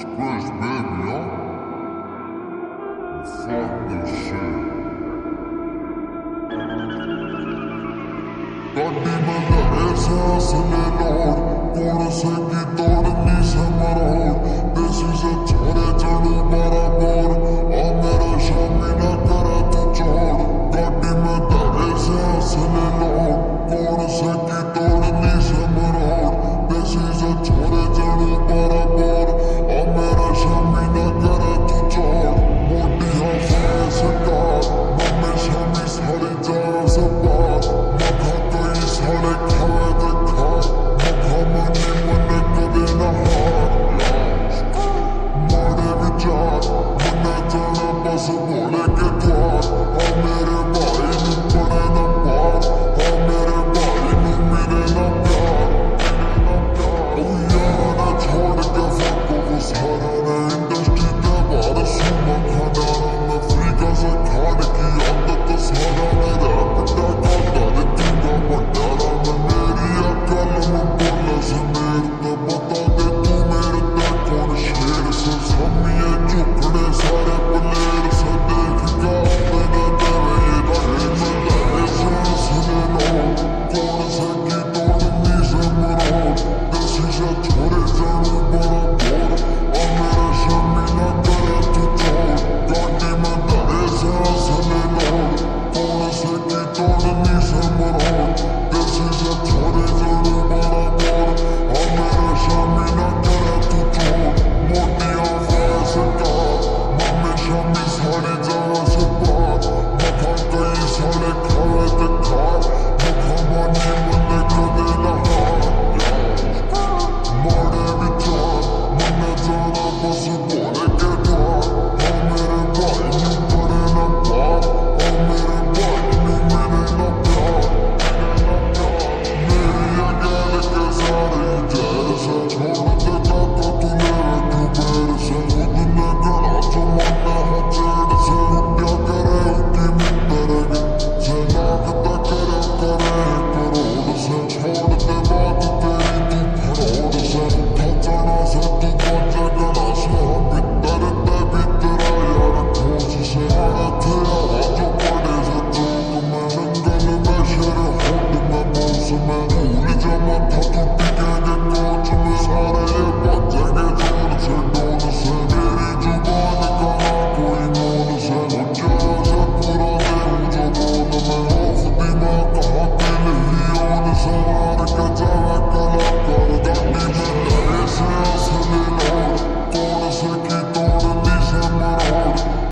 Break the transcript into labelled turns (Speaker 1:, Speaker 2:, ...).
Speaker 1: Chris, baby, huh? Fuck this shit. गाड़ी में लगे सांस ले लोड कौन से की तोड़नी से मरोड़ देसी से छोरे चढ़ू बराबर आ मेरा शामी ना करे तू छोड़ गाड़ी में लगे सांस ले लोड कौन से की तोड़नी से मरोड़ देसी से छोरे चढ़ू बराबर आ मेरा शामी